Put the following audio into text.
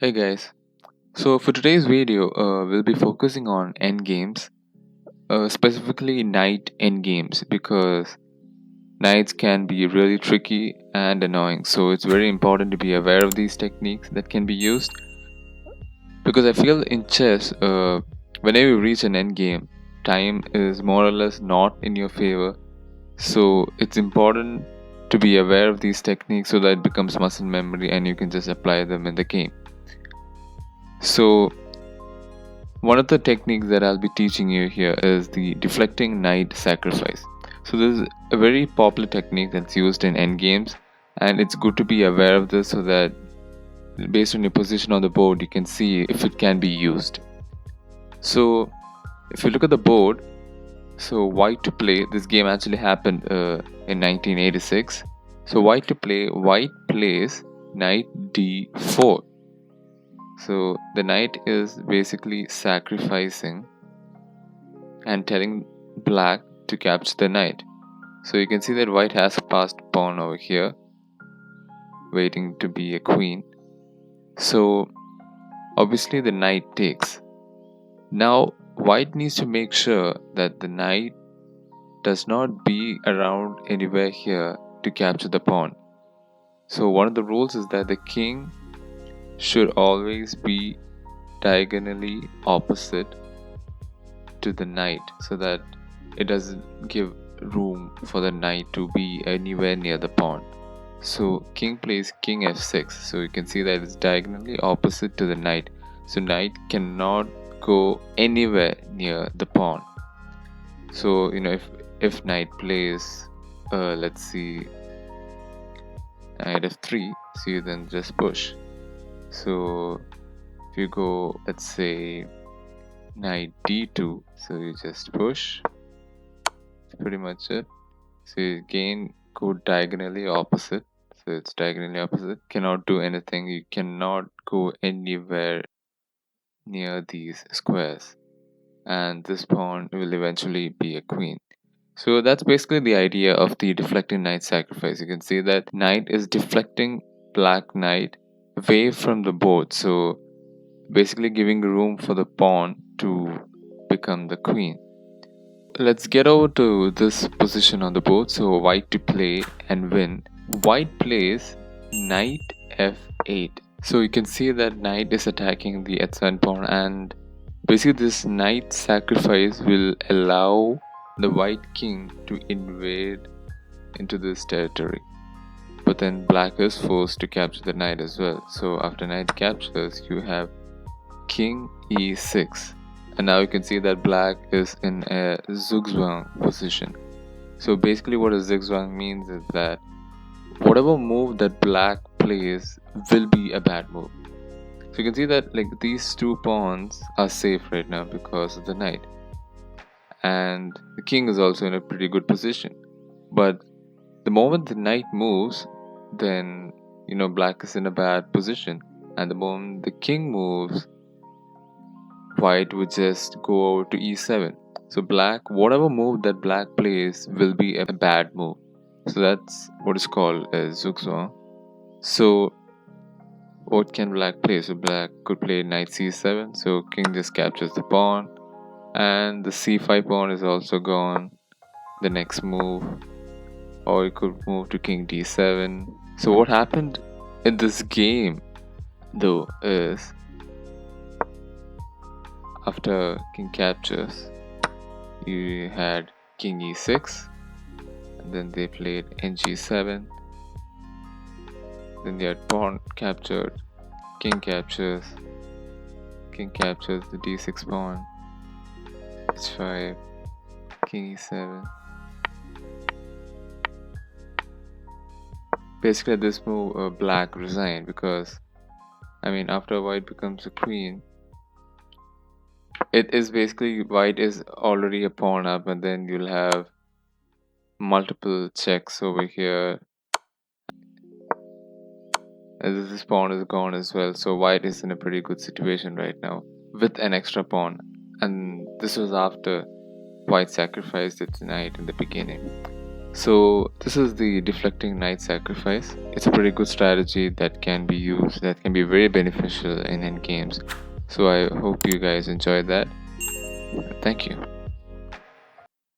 Hey guys, so for today's video, we'll be focusing on endgames, specifically night endgames, because nights can be really tricky and annoying. So it's very important to be aware of these techniques that can be used. Because I feel in chess, whenever you reach an endgame, time is more or less not in your favor. So it's important to be aware of these techniques so that it becomes muscle memory and you can just apply them in the game. So one of the techniques that I'll be teaching you here is the deflecting knight sacrifice. So this is a very popular technique that's used in endgames, and it's good to be aware of this so that based on your position on the board you can see if it can be used. So if you look at the board, so white to play, this game actually happened in 1986. So white to play, white plays knight d4. So the knight is basically sacrificing and telling black to capture the knight. So you can see that white has a passed pawn over here, waiting to be a queen. So obviously the knight takes. Now white needs to make sure that the knight does not be around anywhere here to capture the pawn. So one of the rules is that the king should always be diagonally opposite to the knight so that it doesn't give room for the knight to be anywhere near the pawn. So king plays king f6, so you can see that it's diagonally opposite to the knight, so knight cannot go anywhere near the pawn. So if knight plays let's see knight f3, so you then just push. So if you go, let's say knight d2, so you just push. That's pretty much it. So you again go diagonally opposite. So it's diagonally opposite. Cannot do anything. You cannot go anywhere near these squares. And this pawn will eventually be a queen. So that's basically the idea of the deflecting knight sacrifice. You can see that knight is deflecting black knight away from the board. So basically giving room for the pawn to become the queen. Let's get over to this position on the board. So white to play and win. White plays knight f8. So you can see that knight is attacking the h7 pawn, and basically this knight sacrifice will allow the white king to invade into this territory. But then black is forced to capture the knight as well. So after knight captures, you have king e6. And now you can see that black is in a zugzwang position. So basically what a zugzwang means is that whatever move that black plays will be a bad move. So you can see that like these two pawns are safe right now because of the knight. And the king is also in a pretty good position. But the moment the knight moves, then black is in a bad position. And the moment the king moves, white would just go over to e7. So black, whatever move that black plays will be a bad move. So that's what is called a zugzwang. So what can black play? So black could play knight c7. So king just captures the pawn, and the c5 pawn is also gone. The next move, or it could move to king d7. So what happened in this game though is, after king captures, you had king e6, and then they played ng7. Then they had pawn captured, king captures the d6 pawn, h5, king e7. Basically, at this move, black resigned because, after white becomes a queen, it is basically white is already a pawn up, and then you'll have multiple checks over here. As this pawn is gone as well, so white is in a pretty good situation right now with an extra pawn. And this was after white sacrificed its knight in the beginning. So this is the deflecting knight sacrifice. It's a pretty good strategy that can be used, that can be very beneficial in endgames. So I hope you guys enjoyed that. Thank you.